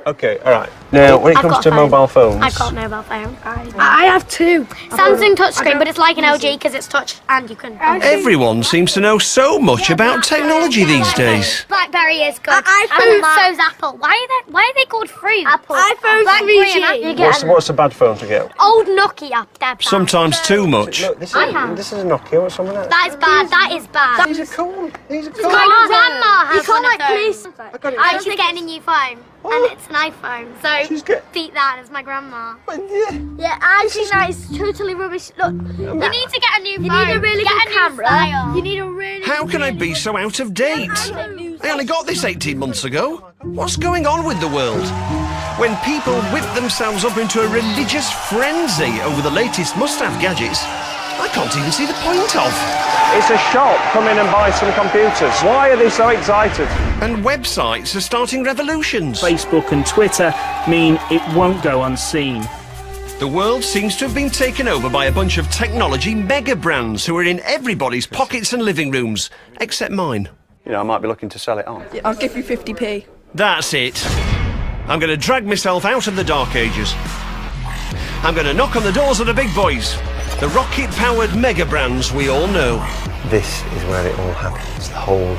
Okay, all right. Now, when it comes to mobile phones... I've got a mobile phone, guys. I have two. Samsung touchscreen, but it's like an LG because it's touch and you can... Everyone seems to know so much about technology these days. BlackBerry is good. And so's Apple. Why are they called fruit? Apple. iPhone 3G. What's a bad phone to get? Old Nokia. Sometimes too much. Look, this is a Nokia. What's something else? That is bad. That is bad. These are cool. These are cool. My grandma has one of those. I got it. She's getting a new phone. And it's an iPhone, so beat that as my grandma. Yeah, I think that is totally rubbish. Look, you need to get a new phone. You need a really good camera. You need a really... How can I be so out of date? I only got this 18 months ago. What's going on with the world? When people whip themselves up into a religious frenzy over the latest must-have gadgets, I can't even see the point of. It's a shop. Come in and buy some computers. Why are they so excited? And websites are starting revolutions. Facebook and Twitter mean it won't go unseen. The world seems to have been taken over by a bunch of technology mega brands who are in everybody's pockets and living rooms, except mine. You know, I might be looking to sell it on. I'll give you 50p. That's it. I'm going to drag myself out of the dark ages. I'm going to knock on the doors of the big boys. The rocket-powered mega brands we all know. This is where it all happens, the whole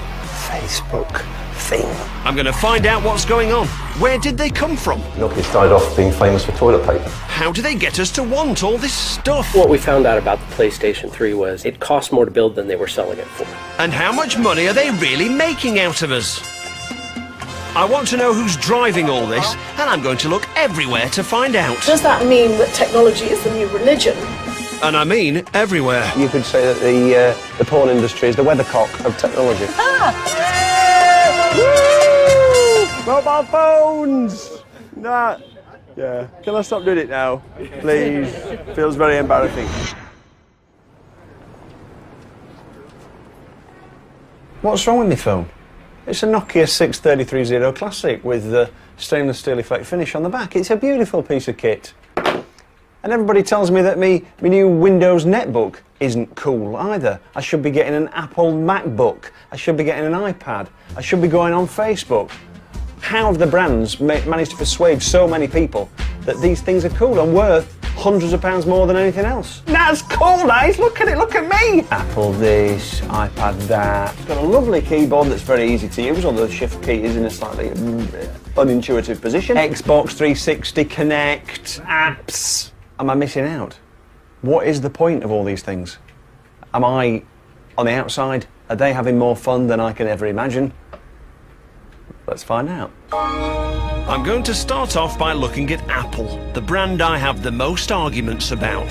Facebook thing. I'm going to find out what's going on. Where did they come from? Nokia started off being famous for toilet paper. How do they get us to want all this stuff? What we found out about the PlayStation 3 was it cost more to build than they were selling it for. And how much money are they really making out of us? I want to know who's driving all this, and I'm going to look everywhere to find out. Does that mean that technology is the new religion? And I mean everywhere. You could say that the porn industry is the weathercock of technology. Mobile phones! Nah. Yeah. Can I stop doing it now? Please. Feels very embarrassing. What's wrong with my phone? It's a Nokia 6330 Classic with the stainless steel effect finish on the back. It's a beautiful piece of kit. And everybody tells me that my new Windows netbook isn't cool either. I should be getting an Apple MacBook. I should be getting an iPad. I should be going on Facebook. How have the brands managed to persuade so many people that these things are cool and worth hundreds of pounds more than anything else? That's cool, guys. Look at it. Look at me. Apple this, iPad that. It's got a lovely keyboard that's very easy to use, although the shift key is in a slightly unintuitive position. Xbox 360, Connect, apps. Am I missing out? What is the point of all these things? Am I on the outside? Are they having more fun than I can ever imagine? Let's find out. I'm going to start off by looking at Apple, the brand I have the most arguments about.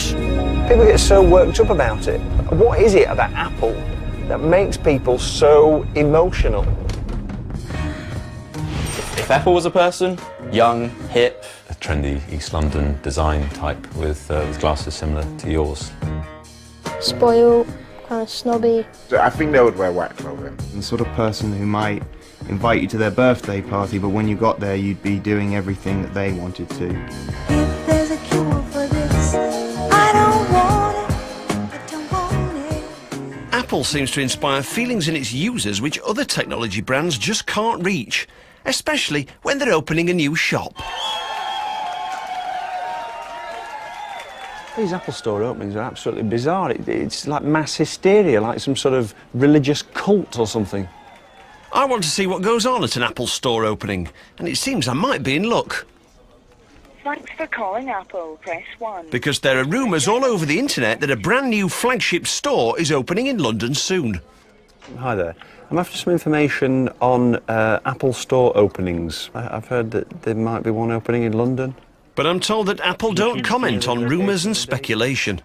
People get so worked up about it. What is it about Apple that makes people so emotional? If Apple was a person, young, hip, a trendy East London design type with glasses similar to yours. Spoiled, kind of snobby. I think they would wear white clothing. The sort of person who might invite you to their birthday party, but when you got there, you'd be doing everything that they wanted to. If there's a cure for this, I don't want it, I don't want it. Apple seems to inspire feelings in its users which other technology brands just can't reach, especially when they're opening a new shop. These Apple Store openings are absolutely bizarre. It's like mass hysteria, like some sort of religious cult or something. I want to see what goes on at an Apple Store opening, and it seems I might be in luck. Thanks for calling Apple. Press 1. Because there are rumours all over the internet that a brand new flagship store is opening in London soon. Hi there. I'm after some information on Apple Store openings. I've heard that there might be one opening in London. But I'm told that Apple don't comment on rumours and speculation.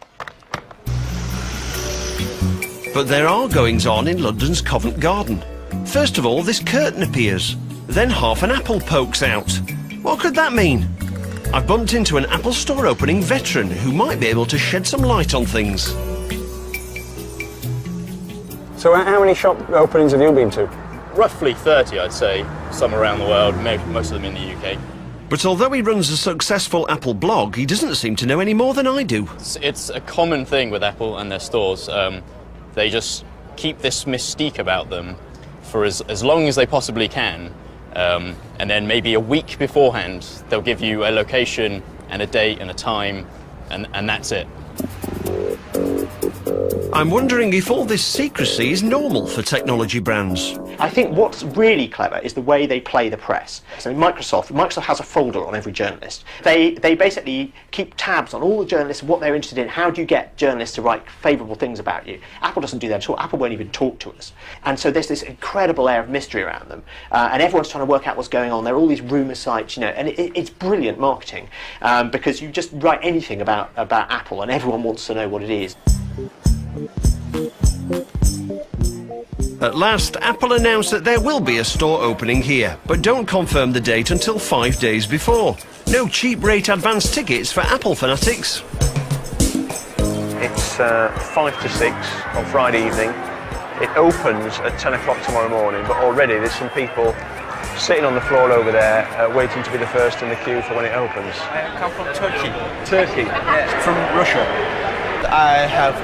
But there are goings-on in London's Covent Garden. First of all, this curtain appears. Then half an apple pokes out. What could that mean? I've bumped into an Apple Store opening veteran who might be able to shed some light on things. So how many shop openings have you been to? roughly 30, I'd say, some around the world, most of them in the UK. But although he runs a successful Apple blog, he doesn't seem to know any more than I do. It's a common thing with Apple and their stores. They just keep this mystique about them for as long as they possibly can, And then maybe a week beforehand, they'll give you a location and a date and a time, and that's it. I'm wondering if all this secrecy is normal for technology brands. I think what's really clever is the way they play the press. So Microsoft has a folder on every journalist. They basically keep tabs on all the journalists, what they're interested in, how do you get journalists to write favourable things about you. Apple doesn't do that at all. Apple won't even talk to us. And so there's this incredible air of mystery around them. And everyone's trying to work out what's going on. There are all these rumour sites, you know, and it's brilliant marketing because you just write anything about Apple and everyone wants to know what it is. At last, Apple announced that there will be a store opening here, but don't confirm the date until 5 days before. No cheap rate advance tickets for Apple fanatics. It's 5 to 6 on Friday evening. It opens at 10 o'clock tomorrow morning, but already there's some people sitting on the floor over there waiting to be the first in the queue for when it opens. I come from Turkey. Turkey? Yeah. From Russia? I have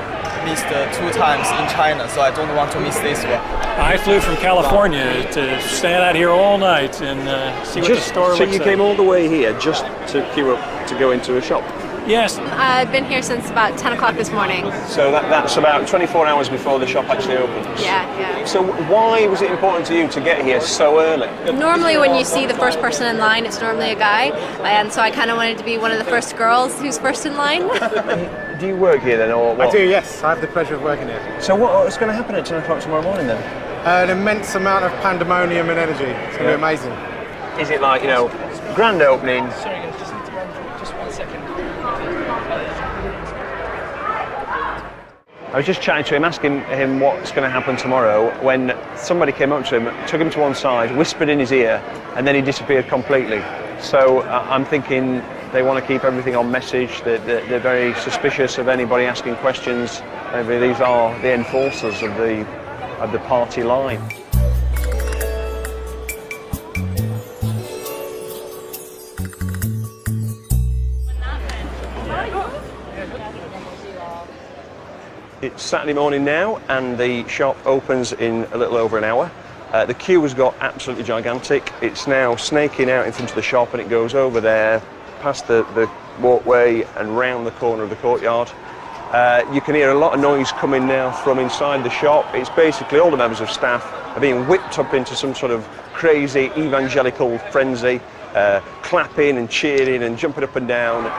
missed 2 times in China, so I don't want to miss this one. I flew from California to stand out here all night and see what the store looks like. So you came all the way here just to queue up to go into a shop? Yes. I've been here since about 10 o'clock this morning. So that's about 24 hours before the shop actually opens? Yeah. So why was it important to you to get here so early? Normally when you see the first person in line, it's normally a guy, and so I kind of wanted to be one of the first girls who's first in line. Do you work here then, or what? I do, yes. I have the pleasure of working here. So what's going to happen at 10 o'clock tomorrow morning then? An immense amount of pandemonium and energy. It's going to be amazing. Is it like, you know, grand opening? Sorry guys, just need to run just 1 second. I was just chatting to him, asking him what's going to happen tomorrow, when somebody came up to him, took him to one side, whispered in his ear, and then he disappeared completely. So I'm thinking they want to keep everything on message. They're very suspicious of anybody asking questions. Maybe these are the enforcers of the party line. It's Saturday morning now, and the shop opens in a little over an hour. The queue has got absolutely gigantic. It's now snaking out in front of the shop, and it goes over there, past the walkway and round the corner of the courtyard. You can hear a lot of noise coming now from inside the shop. It's basically all the members of staff are being whipped up into some sort of crazy evangelical frenzy, clapping and cheering and jumping up and down.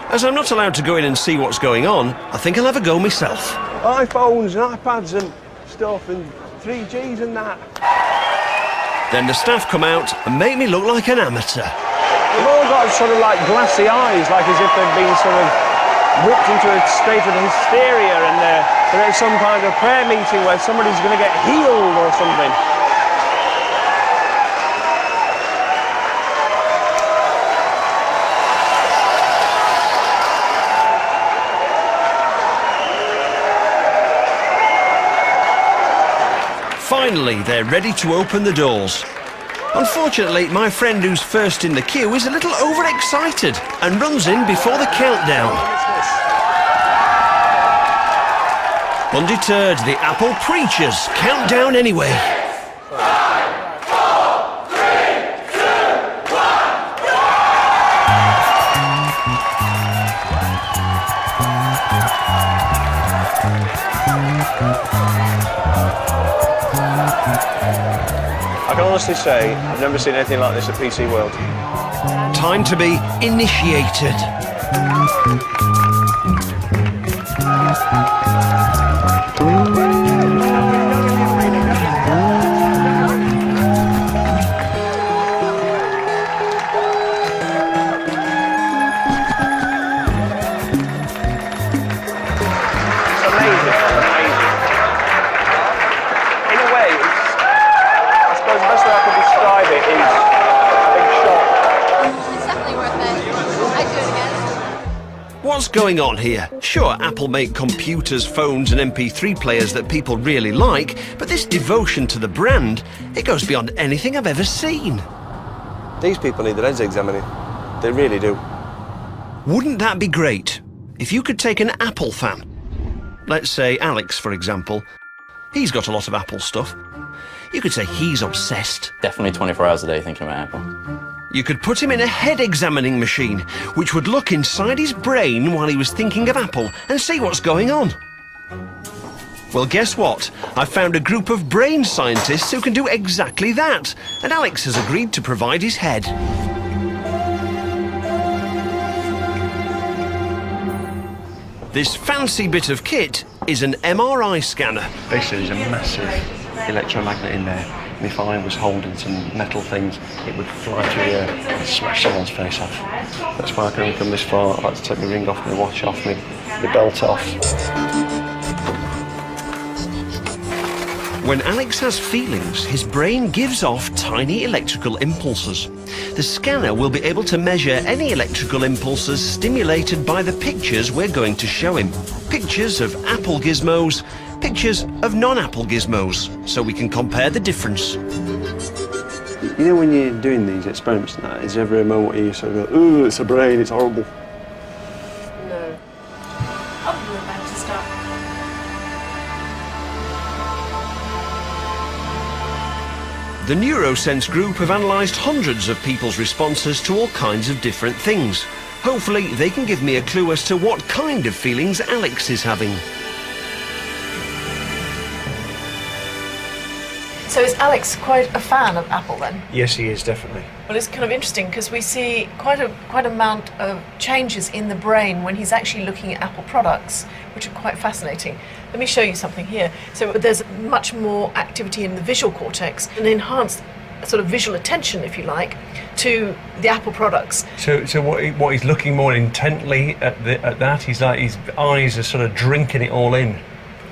As I'm not allowed to go in and see what's going on, I think I'll have a go myself. iPhones and iPads and stuff and 3Gs and that. Then the staff come out and make me look like an amateur. They've all got sort of like glassy eyes, like as if they've been sort of whipped into a state of hysteria and they're at some kind of prayer meeting where somebody's going to get healed or something. Finally, they're ready to open the doors. Unfortunately, my friend who's first in the queue is a little overexcited and runs in before the countdown. Undeterred, the Apple preachers count down anyway. 5, 4, 3, 2, 1, I can honestly say, I've never seen anything like this at PC World. Time to be initiated. What's going on here? Sure, Apple make computers, phones and MP3 players that people really like, but this devotion to the brand, it goes beyond anything I've ever seen. These people need their heads examining. They really do. Wouldn't that be great? If you could take an Apple fan, let's say Alex, for example. He's got a lot of Apple stuff. You could say he's obsessed. Definitely 24 hours a day thinking about Apple. You could put him in a head-examining machine, which would look inside his brain while he was thinking of Apple and see what's going on. Well, guess what? I've found a group of brain scientists who can do exactly that, and Alex has agreed to provide his head. This fancy bit of kit is an MRI scanner. Basically, there's a massive electromagnet in there. And if I was holding some metal things, it would fly through the air and smash someone's face off. That's why I can only come this far. I like to take my ring off, my watch off, my belt off. When Alex has feelings, his brain gives off tiny electrical impulses. The scanner will be able to measure any electrical impulses stimulated by the pictures we're going to show him. Pictures of Apple gizmos, pictures of non-Apple gizmos, so we can compare the difference. You know when you're doing these experiments and that, is there ever a moment where you sort of go, ooh, it's a brain, it's horrible? No. I'm about to start. The Neurosense group have analysed hundreds of people's responses to all kinds of different things. Hopefully they can give me a clue as to what kind of feelings Alex is having. So is Alex quite a fan of Apple then? Yes, he is, definitely. Well, it's kind of interesting because we see quite amount of changes in the brain when he's actually looking at Apple products, which are quite fascinating. Let me show you something here. So there's much more activity in the visual cortex, an enhanced sort of visual attention, if you like, to the Apple products. So what he's looking more intently at that, he's like, his eyes are sort of drinking it all in.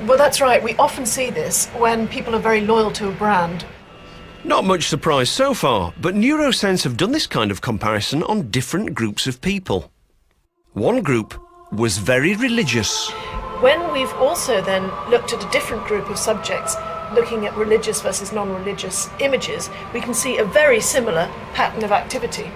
Well, that's right. We often see this when people are very loyal to a brand. Not much surprise so far, but Neurosense have done this kind of comparison on different groups of people. One group was very religious. When we've also then looked at a different group of subjects, looking at religious versus non-religious images, we can see a very similar pattern of activity.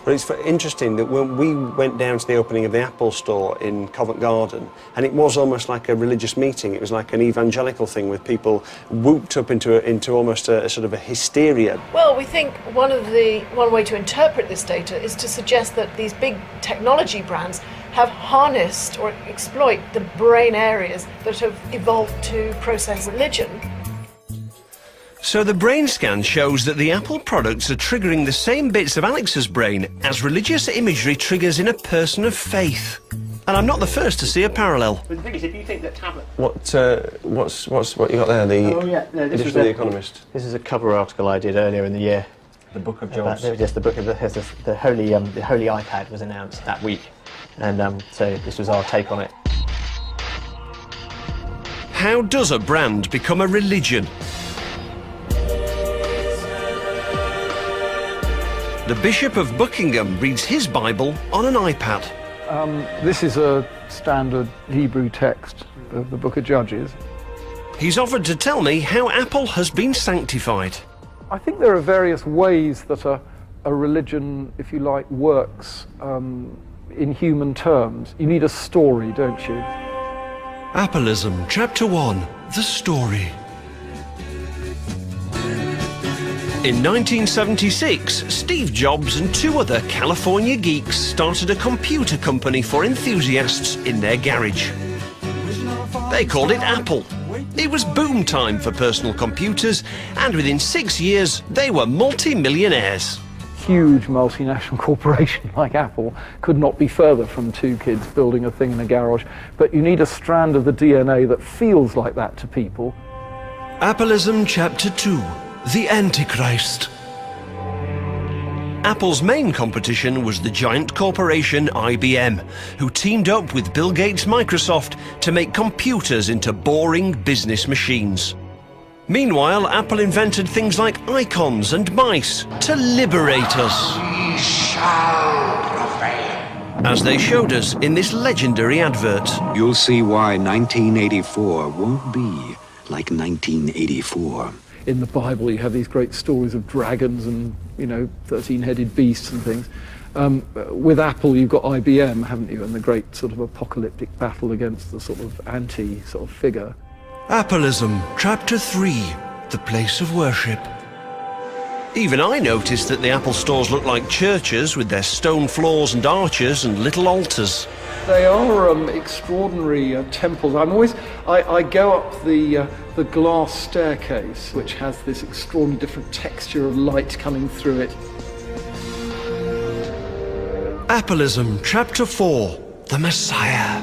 But it's interesting that when we went down to the opening of the Apple store in Covent Garden, and it was almost like a religious meeting. It was like an evangelical thing with people whooped up into almost a sort of a hysteria. Well, we think one way to interpret this data is to suggest that these big technology brands have harnessed or exploit the brain areas that have evolved to process religion. So the brain scan shows that the Apple products are triggering the same bits of Alex's brain as religious imagery triggers in a person of faith. And I'm not the first to see a parallel. But the thing is, if you think that tablet... What you got there? No, this was The Economist. This is a cover article I did earlier in the year. The Book of Jobs. Just the book of the holy iPad was announced that week, and so this was our take on it. How does a brand become a religion? The Bishop of Buckingham reads his Bible on an iPad. This is a standard Hebrew text of the Book of Judges. He's offered to tell me how Apple has been sanctified. I think there are various ways that a religion, if you like, works in human terms. You need a story, don't you? Appleism, Chapter 1, The Story. In 1976, Steve Jobs and two other California geeks started a computer company for enthusiasts in their garage. They called it Apple. It was boom time for personal computers, and within 6 years, they were multi-millionaires. Huge multinational corporation like Apple could not be further from two kids building a thing in a garage, but you need a strand of the DNA that feels like that to people. Appleism Chapter 2, The Antichrist. Apple's main competition was the giant corporation IBM, who teamed up with Bill Gates' Microsoft to make computers into boring business machines. Meanwhile, Apple invented things like icons and mice to liberate us. We shall prevail. As they showed us in this legendary advert. You'll see why 1984 won't be like 1984. In the Bible, you have these great stories of dragons and, 13-headed beasts and things. With Apple, you've got IBM, haven't you? And the great sort of apocalyptic battle against the sort of anti-sort of figure. Appleism, Chapter 3, the place of worship. Even I noticed that the Apple stores look like churches with their stone floors and arches and little altars. They are extraordinary temples. I go up the glass staircase, which has this extraordinary different texture of light coming through it. Appleism, Chapter 4, The Messiah.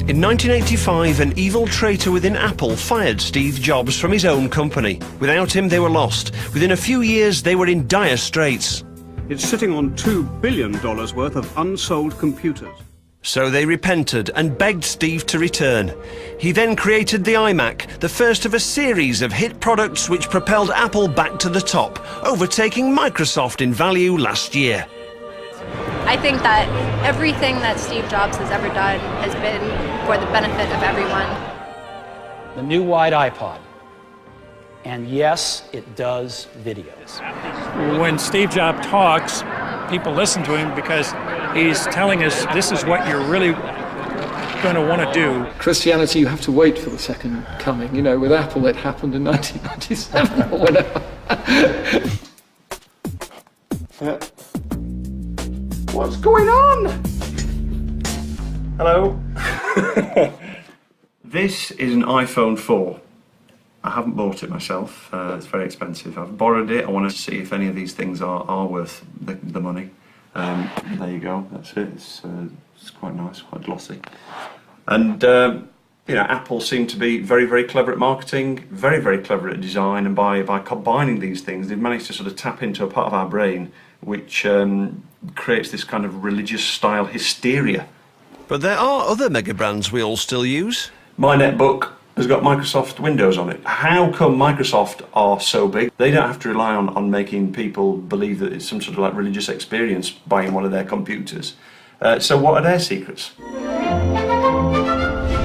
In 1985, an evil traitor within Apple fired Steve Jobs from his own company. Without him, they were lost. Within a few years, they were in dire straits. It's sitting on $2 billion worth of unsold computers. So they repented and begged Steve to return. He then created the iMac, the first of a series of hit products which propelled Apple back to the top, overtaking Microsoft in value last year. I think that everything that Steve Jobs has ever done has been for the benefit of everyone. The new wide iPod. And yes, it does videos. When Steve Jobs talks, people listen to him because he's telling us this is what you're really going to want to do. Christianity, you have to wait for the second coming. You know, with Apple, it happened in 1997 or whatever. What's going on? Hello. This is an iPhone 4. I haven't bought it myself. It's very expensive. I've borrowed it. I want to see if any of these things are worth the money. There you go. That's it. It's quite nice, quite glossy. And you know, Apple seem to be very, very clever at marketing, very, very clever at design, and by combining these things, they've managed to sort of tap into a part of our brain which creates this kind of religious style hysteria. But there are other mega brands we all still use. My netbook has got Microsoft Windows on it. How come Microsoft are so big? They don't have to rely on making people believe that it's some sort of like religious experience buying one of their computers. So what are their secrets?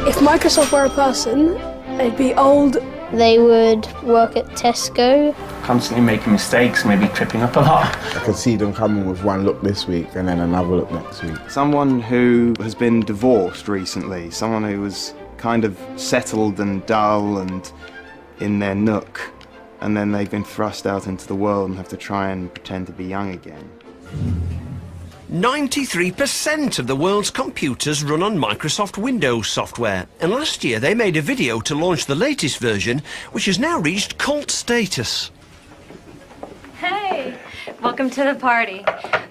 If Microsoft were a person, they'd be old. They would work at Tesco. Constantly making mistakes, maybe tripping up a lot. I could see them coming with one look this week and then another look next week. Someone who has been divorced recently, someone who was kind of settled and dull and in their nook, and then they've been thrust out into the world and have to try and pretend to be young again. 93% of the world's computers run on Microsoft Windows software, and last year they made a video to launch the latest version, which has now reached cult status. Hey, welcome to the party.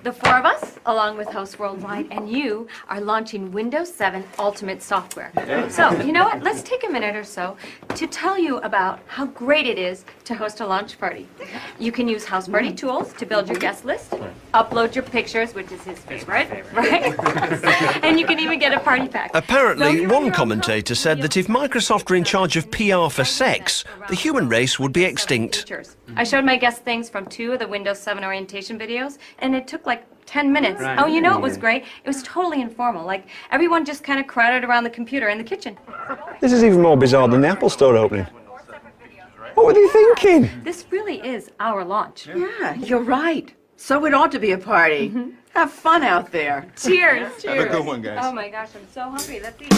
The four of us, along with Host Worldwide and you, are launching Windows 7 Ultimate software. So, you know what? Let's take a minute or so to tell you about how great it is to host a launch party. You can use house party tools to build your guest list, upload your pictures, which is his favorite, right? And you can even get a party pack. Apparently, one commentator said that if Microsoft were in charge of PR for sex, the human race would be extinct. I showed my guests things from 2 of the Windows 7 orientation videos, and it took like 10 minutes. Right. Oh, you know what was great? It was totally informal. Like, everyone just kind of crowded around the computer in the kitchen. This is even more bizarre than the Apple Store opening. What were they thinking? This really is our launch. Yeah, you're right. So it ought to be a party. Have fun out there. Cheers. Cheers. Have a good one, guys. Oh my gosh, I'm so hungry. Let's eat.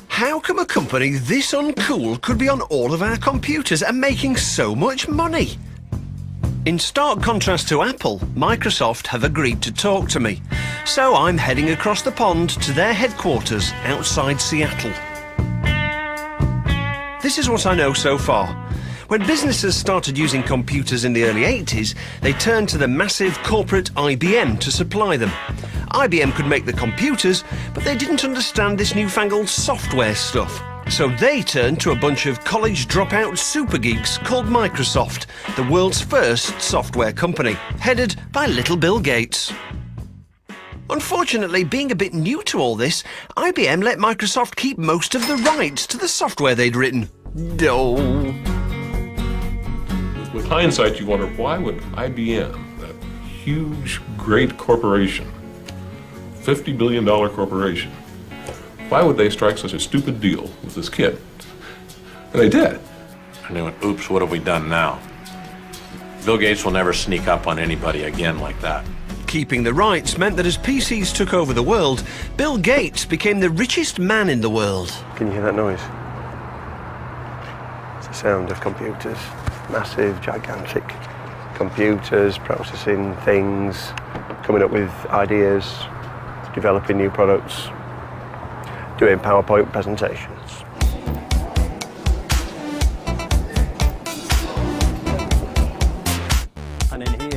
How come a company this uncool could be on all of our computers and making so much money? In stark contrast to Apple, Microsoft have agreed to talk to me. So I'm heading across the pond to their headquarters outside Seattle. This is what I know so far. When businesses started using computers in the early 80s, they turned to the massive corporate IBM to supply them. IBM could make the computers, but they didn't understand this newfangled software stuff. So they turned to a bunch of college dropout super geeks called Microsoft, the world's first software company, headed by little Bill Gates. Unfortunately, being a bit new to all this, IBM let Microsoft keep most of the rights to the software they'd written. Oh. With hindsight, you wonder, why would IBM, that huge, great corporation, $50 billion corporation, why would they strike such a stupid deal with this kid? And they did. And they went, oops, what have we done now? Bill Gates will never sneak up on anybody again like that. Keeping the rights meant that as PCs took over the world, Bill Gates became the richest man in the world. Can you hear that noise? It's the sound of computers. Massive, gigantic computers, processing things, coming up with ideas, developing new products, doing PowerPoint presentations.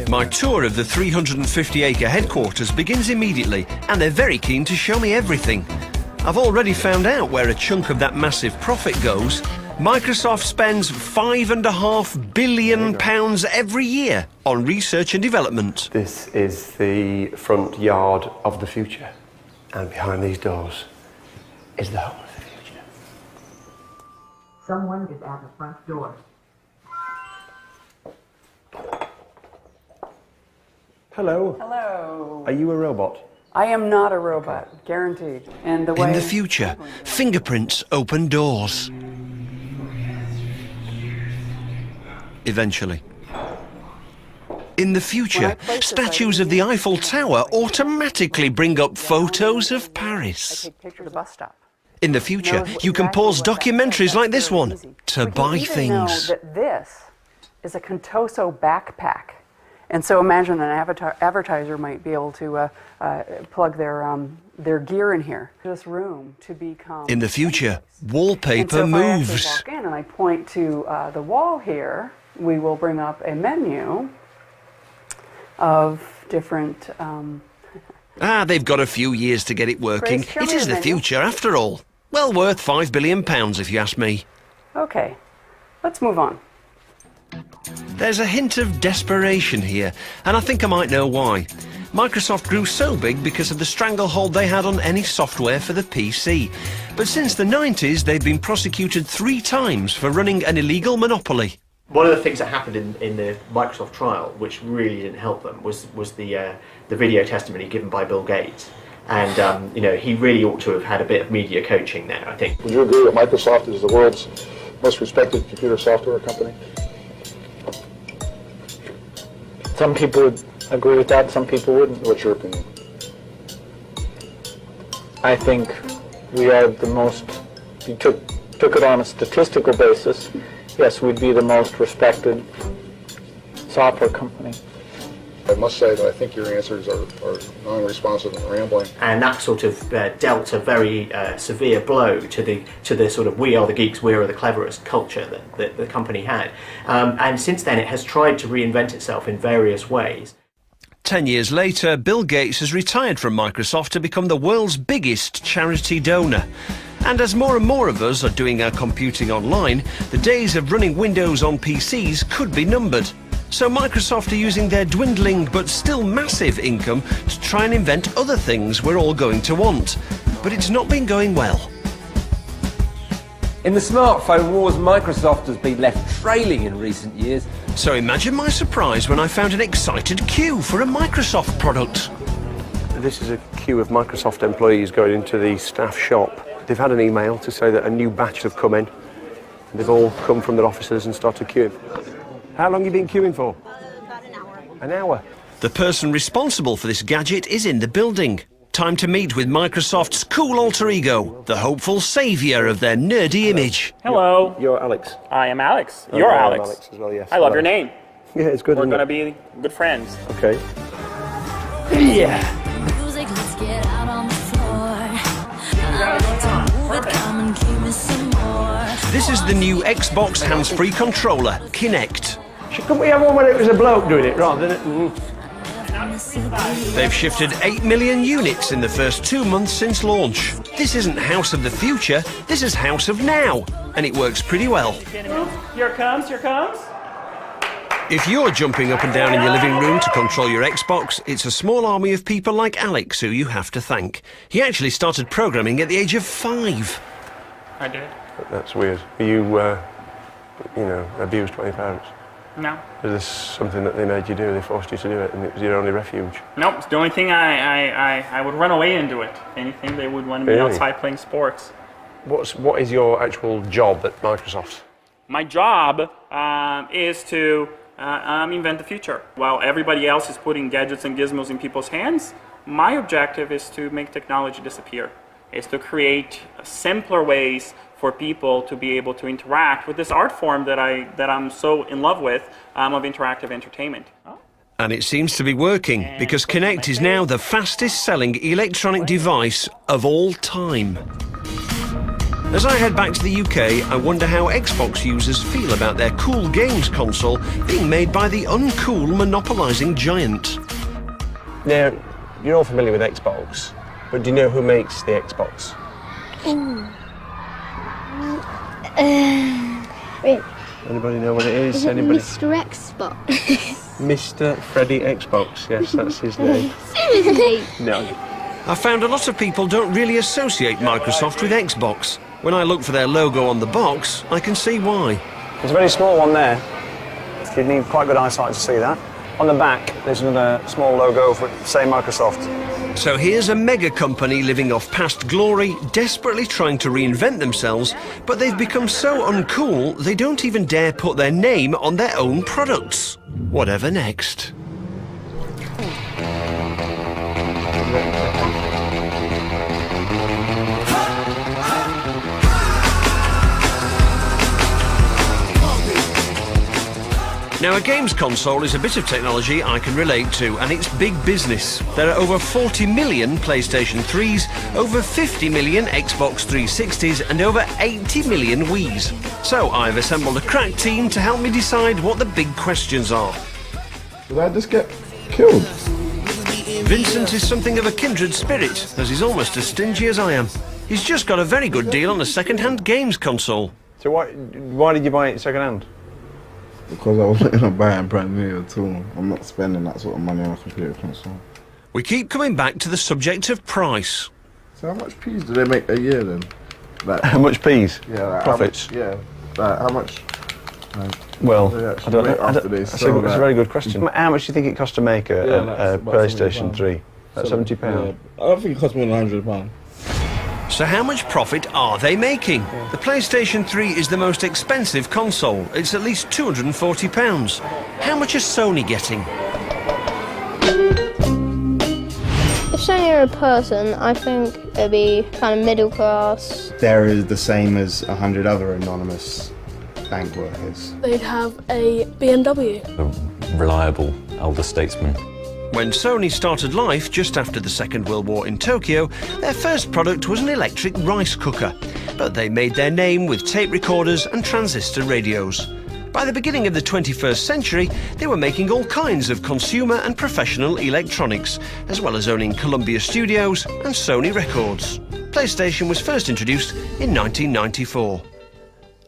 My tour of the 350-acre headquarters begins immediately, and they're very keen to show me everything. I've already found out where a chunk of that massive profit goes. Microsoft spends £5.5 billion every year on research and development. This is the front yard of the future, and behind these doors is the home of the future. Someone is at the front door. Hello. Hello. Are you a robot? I am not a robot, guaranteed. And the way In the future, fingerprints open doors. Eventually. In the future, statues of the Eiffel Tower automatically bring up photos of Paris. I take pictures of the bus stop. In the future, you can pause documentaries like this one to buy things. Know that this is a Contoso backpack. And so imagine an advertiser might be able to plug their gear in here. This room to become... In the future, wallpaper and so if moves. I walk in and I point to the wall here, we will bring up a menu of different... They've got a few years to get it working. It is the future, after all. Well worth £5 billion, if you ask me. Okay, let's move on. There's a hint of desperation here, and I think I might know why. Microsoft grew so big because of the stranglehold they had on any software for the PC. But since the 90s, they've been prosecuted 3 times for running an illegal monopoly. One of the things that happened in the Microsoft trial, which really didn't help them, was the video testimony given by Bill Gates. And, you know, he really ought to have had a bit of media coaching there, I think. Would you agree that Microsoft is the world's most respected computer software company? Some people would agree with that, some people wouldn't. What's your opinion? I think we are the most, if you took it on a statistical basis, yes, we'd be the most respected software company. I must say that I think your answers are non-responsive and rambling. And that sort of dealt a very severe blow to the sort of we are the geeks, we are the cleverest culture that the company had. And since then it has tried to reinvent itself in various ways. 10 years later, Bill Gates has retired from Microsoft to become the world's biggest charity donor. And as more and more of us are doing our computing online, the days of running Windows on PCs could be numbered. So Microsoft are using their dwindling but still massive income to try and invent other things we're all going to want. But it's not been going well. In the smartphone wars, Microsoft has been left trailing in recent years. So imagine my surprise when I found an excited queue for a Microsoft product. This is a queue of Microsoft employees going into the staff shop. They've had an email to say that a new batch have come in. They've all come from their offices and started queuing. How long have you been queuing for? About an hour. An hour? The person responsible for this gadget is in the building. Time to meet with Microsoft's cool alter ego, the hopeful saviour of their nerdy image. Hello. You're Alex. I am Alex. Oh, You're I'm Alex. Alex as well, yes. I love Hello. your name. Yeah, it's good. We're going to be good friends. Okay. Yeah. Music, let's get out on the floor. I like to move it, come and give me some more. This is the new Xbox hands-free controller, Kinect. Couldn't we have one where it was a bloke doing it rather than... They've shifted 8 million units in the first 2 months since launch. This isn't House of the Future, this is House of Now, and it works pretty well. Here it comes, here it comes. If you're jumping up and down in your living room to control your Xbox, it's a small army of people like Alex who you have to thank. He actually started programming at the age of 5. I did. That's weird. Are you, you know, abused by your parents? No. Is this something that they made you do? They forced you to do it, and it was your only refuge? Nope, it's the only thing I would run away and do it. Anything they would want me outside playing sports. What is your actual job at Microsoft? My job is to invent the future. While everybody else is putting gadgets and gizmos in people's hands, my objective is to make technology disappear. Is to create simpler ways for people to be able to interact with this art form that I'm so in love with, of interactive entertainment. And it seems to be working, because Kinect is now the fastest selling electronic device of all time. As I head back to the UK, I wonder how Xbox users feel about their cool games console being made by the uncool monopolising giant. Now, you're all familiar with Xbox, but do you know who makes the Xbox? Anybody know what it is? Is it Anybody? Mr. Xbox? Mr. Freddy Xbox, yes, that's his name. Seriously? No. I found a lot of people don't really associate Microsoft with Xbox. When I look for their logo on the box, I can see why. There's a very small one there. You'd need quite good eyesight to see that. On the back, there's another small logo for, say, Microsoft. So here's a mega company living off past glory, desperately trying to reinvent themselves, but they've become so uncool they don't even dare put their name on their own products. Whatever next? Now, a games console is a bit of technology I can relate to, and it's big business. There are over 40 million PlayStation 3s, over 50 million Xbox 360s, and over 80 million Wiis. So I've assembled a crack team to help me decide what the big questions are. Did I just get killed? Vincent is something of a kindred spirit, as he's almost as stingy as I am. He's just got a very good deal on a second-hand games console. So why did you buy it second-hand? Because I wasn't going to buy it brand new at all. I'm not spending that sort of money on a computer console. We keep coming back to the subject of price. So how much peas do they make a year then? Like, How much peas? Yeah, like Profits? How much? Well, I don't know. That's a very good question. How much do you think it costs to make a PlayStation 3? About £70? Yeah, I don't think it costs more than £100. So how much profit are they making? The PlayStation 3 is the most expensive console. It's at least £240. How much is Sony getting? If Sony are a person, I think it'd be kind of middle class. They're the same as 100 other anonymous bank workers. They'd have a BMW. A reliable elder statesman. When Sony started life just after the Second World War in Tokyo, their first product was an electric rice cooker. But they made their name with tape recorders and transistor radios. By the beginning of the 21st century, they were making all kinds of consumer and professional electronics, as well as owning Columbia Studios and Sony Records. PlayStation was first introduced in 1994.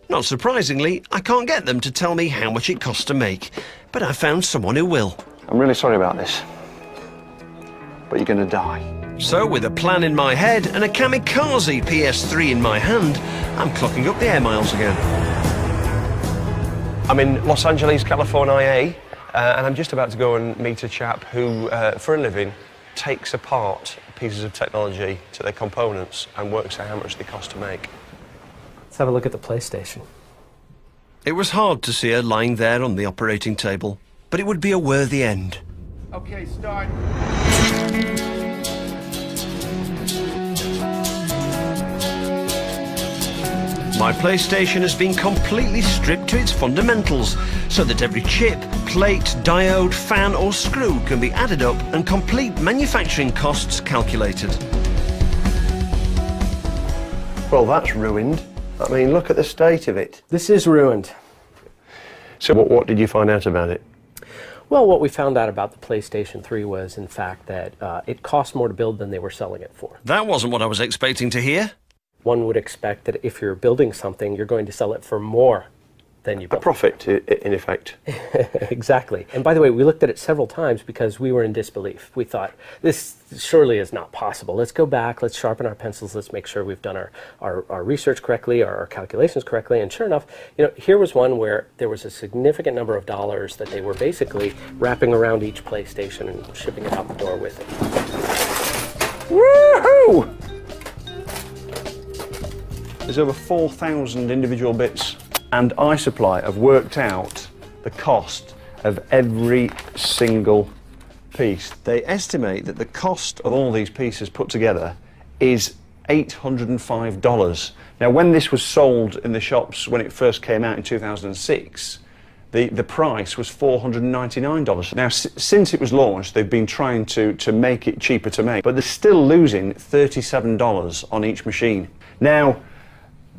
Not surprisingly, I can't get them to tell me how much it costs to make, but I found someone who will. I'm really sorry about this, but you're going to die. So, with a plan in my head and a kamikaze PS3 in my hand, I'm clocking up the air miles again. I'm in Los Angeles, California, and I'm just about to go and meet a chap who, for a living, takes apart pieces of technology to their components and works out how much they cost to make. Let's have a look at the PlayStation. It was hard to see her lying there on the operating table, but it would be a worthy end. Okay, start. My PlayStation has been completely stripped to its fundamentals, so that every chip, plate, diode, fan or screw can be added up and complete manufacturing costs calculated. Well, that's ruined. I mean, look at the state of it. This is ruined. So what did you find out about it? Well, what we found out about the PlayStation 3 was, in fact, that it cost more to build than they were selling it for. That wasn't what I was expecting to hear. One would expect that if you're building something, you're going to sell it for more than you built. A profit, in effect. Exactly. And by the way, we looked at it several times because we were in disbelief. We thought, this surely is not possible. Let's go back, let's sharpen our pencils, let's make sure we've done our research correctly, our calculations correctly. And sure enough, here was one where there was a significant number of dollars that they were basically wrapping around each PlayStation and shipping it out the door with it. Woohoo! There's over 4,000 individual bits, and iSupply have worked out the cost of every single piece. They estimate that the cost of all these pieces put together is $805. Now, when this was sold in the shops when it first came out in 2006, the price was $499. Now, since it was launched, they've been trying to make it cheaper to make, but they're still losing $37 on each machine. Now,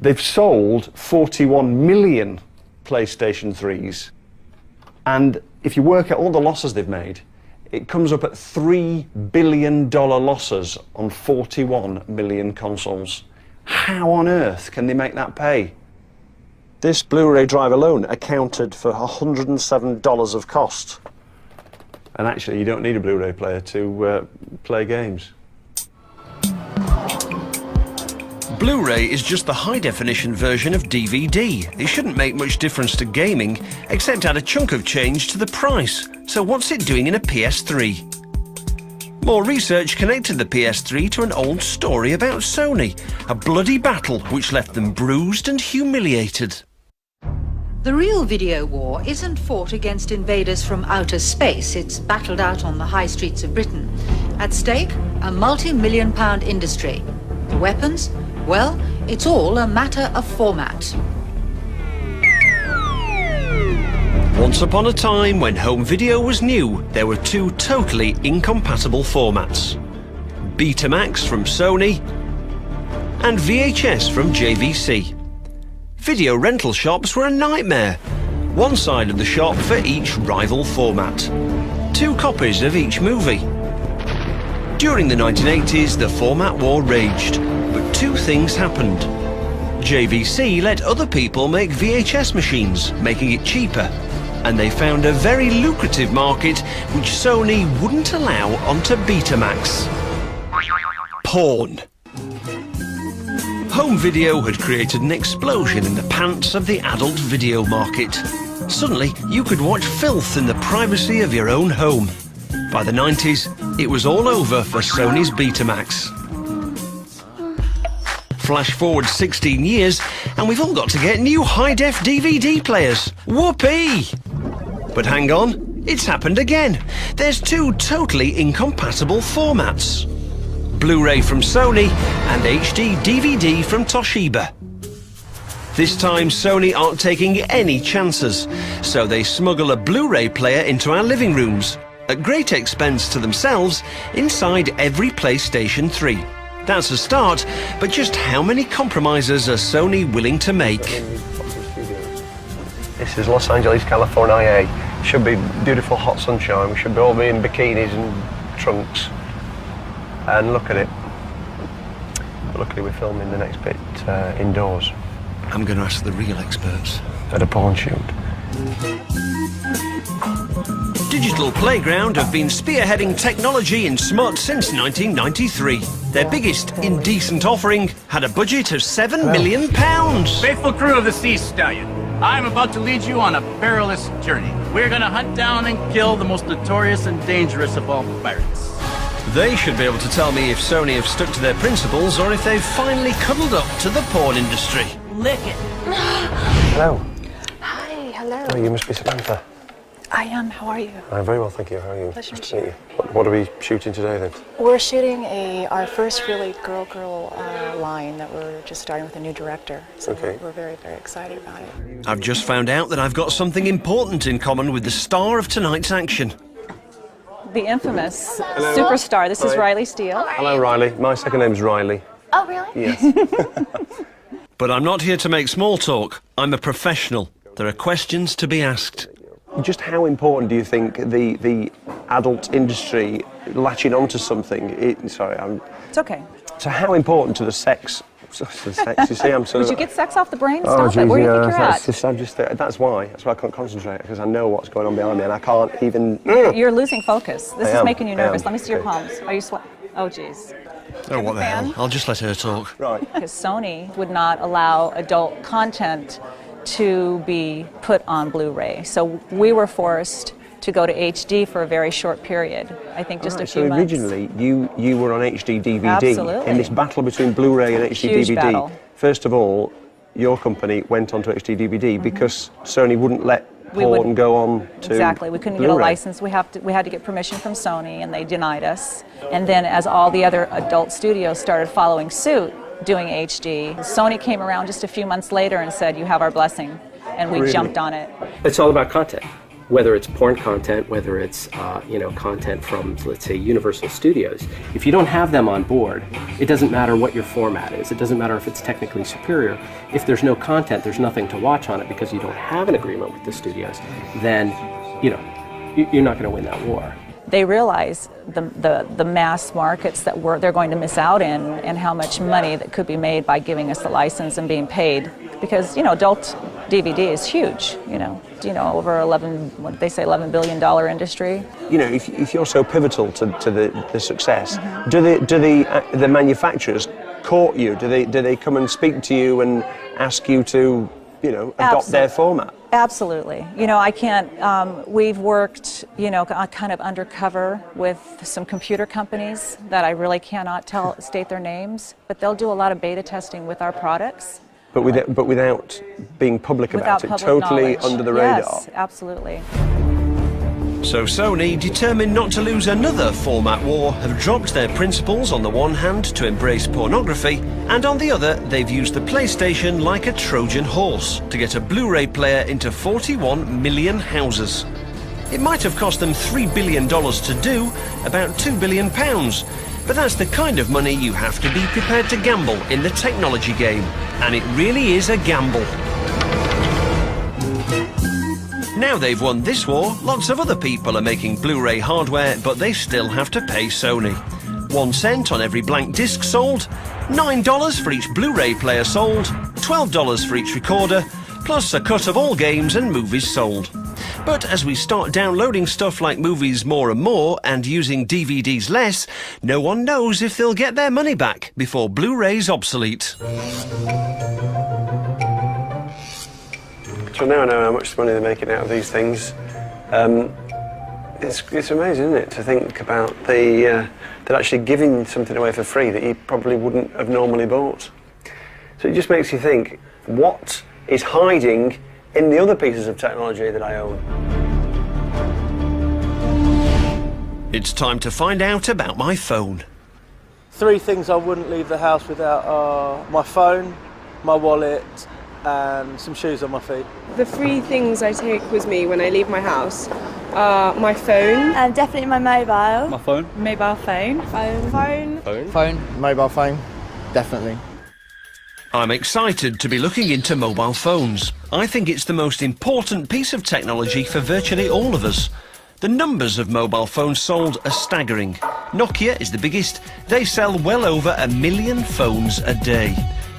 they've sold 41 million PlayStation 3s, and if you work out all the losses they've made, it comes up at $3 billion losses on 41 million consoles. How on earth can they make that pay? This Blu-ray drive alone accounted for $107 of cost. And actually, you don't need a Blu-ray player to play games. Blu-ray is just the high-definition version of DVD. It shouldn't make much difference to gaming, except add a chunk of change to the price. So what's it doing in a PS3? More research connected the PS3 to an old story about Sony, a bloody battle which left them bruised and humiliated. The real video war isn't fought against invaders from outer space, it's battled out on the high streets of Britain. At stake, a multi-million-pound industry. The weapons? Well, it's all a matter of format. Once upon a time, when home video was new, there were two totally incompatible formats. Betamax from Sony and VHS from JVC. Video rental shops were a nightmare. One side of the shop for each rival format. Two copies of each movie. During the 1980s, the format war raged, but two things happened. JVC let other people make VHS machines, making it cheaper, and they found a very lucrative market which Sony wouldn't allow onto Betamax. Porn. Home video had created an explosion in the pants of the adult video market. Suddenly, you could watch filth in the privacy of your own home. By the 90s, it was all over for Sony's Betamax. Flash forward 16 years, and we've all got to get new high-def DVD players. Whoopee! But hang on, it's happened again. There's two totally incompatible formats. Blu-ray from Sony and HD DVD from Toshiba. This time Sony aren't taking any chances, so they smuggle a Blu-ray player into our living rooms, at great expense to themselves, inside every PlayStation 3. That's a start, but just how many compromises are Sony willing to make? This is Los Angeles, California. Should be beautiful hot sunshine. We should all be in bikinis and trunks. And look at it. But luckily we're filming the next bit indoors. I'm going to ask the real experts. At a porn shoot. Digital Playground have been spearheading technology in smut since 1993. Their biggest indecent offering had a budget of £7 million. Faithful crew of the Sea Stallion, I'm about to lead you on a perilous journey. We're going to hunt down and kill the most notorious and dangerous of all pirates. They should be able to tell me if Sony have stuck to their principles or if they've finally cuddled up to the porn industry. Lick it. Hello. Hi, hello. Oh, you must be Samantha. I am. How are you? I'm very well, thank you. How are you? Pleasure Nice to meet you. What are we shooting today then? We're shooting our first really girl line that we're just starting with a new director. So Okay. we're very, very excited about it. I've just found out that I've got something important in common with the star of tonight's action. The infamous Hello. superstar. This is Hi. Riley Steele. Hello, Riley. My second name's Riley. Oh, really? Yes. But I'm not here to make small talk. I'm a professional. There are questions to be asked. Just how important do you think the adult industry latching onto something? It's okay. So how important to the sex? You see, I'm sort Would of. you get sex off the brain? Oh, Stop it. Where do you think you're at? That's why I can't concentrate, because I know what's going on behind me and I can't even. You're losing focus. This I is am. making you I am. nervous. Let me see your Okay. palms. Are you sweating? Oh, jeez. Oh, what the hell? I'll just let her talk. Right. Because Sony would not allow adult content to be put on Blu-ray. So we were forced to go to HD for a very short period. I think just a few so months. originally you were on HD DVD. Absolutely. In this battle between Blu-ray and HD Huge DVD. battle. First of all, your company went on to HD DVD because Sony wouldn't let We porn would- go on to Exactly. We couldn't get a Blu-ray. license. We had to get permission from Sony, and they denied us. And then as all the other adult studios started following suit, doing HD. Sony came around just a few months later and said, "You have our blessing," and we jumped on it. It's all about content. Whether it's porn content, whether it's content from, let's say, Universal Studios. If you don't have them on board, it doesn't matter what your format is. It doesn't matter if it's technically superior. If there's no content, there's nothing to watch on it because you don't have an agreement with the studios, then you're not going to win that war. They realize the mass markets that they're going to miss out in, and how much money that could be made by giving us the license and being paid. Because adult DVD is huge. Over $11 billion industry. If you're so pivotal to the success, do the manufacturers court you? Do they come and speak to you and ask you to adopt their format? Absolutely. I can't, we've worked, kind of undercover with some computer companies that I really cannot state their names, but they'll do a lot of beta testing with our products. But without being public about it, totally knowledge. under the radar. Yes, absolutely. So Sony, determined not to lose another format war, have dropped their principles on the one hand to embrace pornography, and on the other they've used the PlayStation like a Trojan horse to get a Blu-ray player into 41 million houses. It might have cost them $3 billion to do, about £2 billion, but that's the kind of money you have to be prepared to gamble in the technology game, and it really is a gamble. Now they've won this war, lots of other people are making Blu-ray hardware, but they still have to pay Sony. 1 cent on every blank disc sold, $9 for each Blu-ray player sold, $12 for each recorder, plus a cut of all games and movies sold. But as we start downloading stuff like movies more and more and using DVDs less, no one knows if they'll get their money back before Blu-ray's obsolete. So now I know how much money they're making out of these things. It's amazing, isn't it, to think about they're actually giving something away for free that you probably wouldn't have normally bought. So it just makes you think, what is hiding in the other pieces of technology that I own? It's time to find out about my phone. 3 things I wouldn't leave the house without are my phone, my wallet, and some shoes on my feet. The 3 things I take with me when I leave my house are my phone. Definitely my mobile. My phone. Mobile phone. Phone. Phone. Mobile phone. Definitely. I'm excited to be looking into mobile phones. I think it's the most important piece of technology for virtually all of us. The numbers of mobile phones sold are staggering. Nokia is the biggest. They sell well over 1 million phones a day.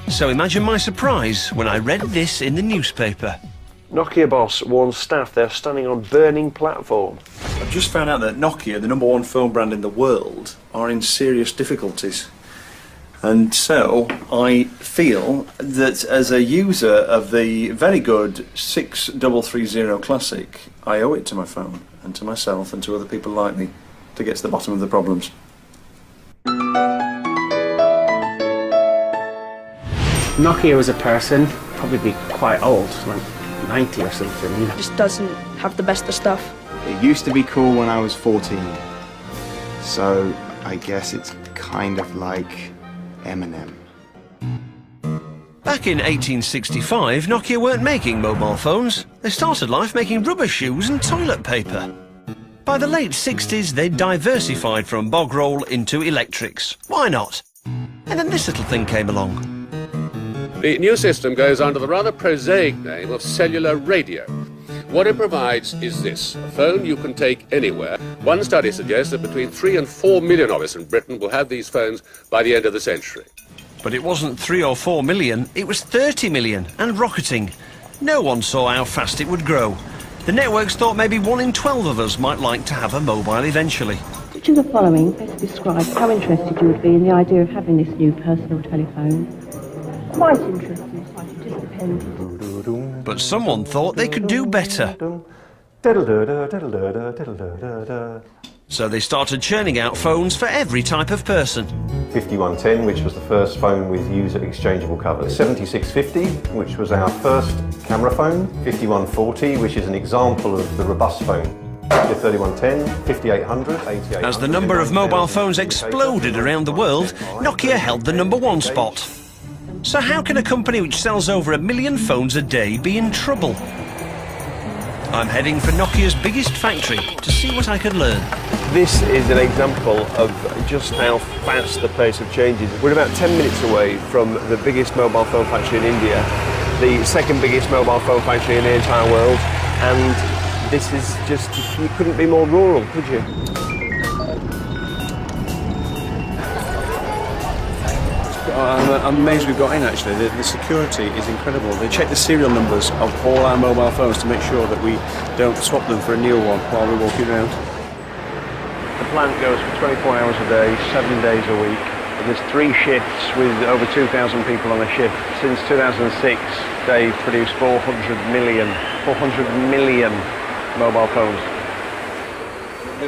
So imagine my surprise when I read this in the newspaper. Nokia boss warns staff they're standing on burning platform. I've just found out that Nokia, the #1 phone brand in the world, are in serious difficulties. And so I feel that as a user of the very good 6330 Classic, I owe it to my phone and to myself and to other people like me to get to the bottom of the problems. Nokia as a person, probably be quite old, like 90 or something. Just doesn't have the best of stuff. It used to be cool when I was 14, so I guess it's kind of like Eminem. Back in 1865, Nokia weren't making mobile phones. They started life making rubber shoes and toilet paper. By the late 60s, they diversified from bog roll into electrics. Why not? And then this little thing came along. The new system goes under the rather prosaic name of cellular radio. What it provides is this: a phone you can take anywhere. One study suggests that between 3 and 4 million of us in Britain will have these phones by the end of the century. But it wasn't 3 or 4 million, it was 30 million, and rocketing. No one saw how fast it would grow. The networks thought maybe 1 in 12 of us might like to have a mobile eventually. Which of the following best describes how interested you would be in the idea of having this new personal telephone? Quite interested, it just depends. But someone thought they could do better. So they started churning out phones for every type of person. 5110, which was the first phone with user exchangeable covers. 7650, which was our first camera phone. 5140, which is an example of the robust phone. 3110, 5800, 8800. As the number of mobile phones exploded around the world, Nokia held the #1 spot. So how can a company which sells over 1 million phones a day be in trouble? I'm heading for Nokia's biggest factory to see what I can learn. This is an example of just how fast the pace of change is. We're about 10 minutes away from the biggest mobile phone factory in India, the second biggest mobile phone factory in the entire world, and this is just, you couldn't be more rural, could you? I'm amazed we've got in, actually. The security is incredible. They check the serial numbers of all our mobile phones to make sure that we don't swap them for a new one while we're walking around. The plant goes for 24 hours a day, 7 days a week. There's 3 shifts with over 2,000 people on a shift. Since 2006, they've produced 400 million mobile phones.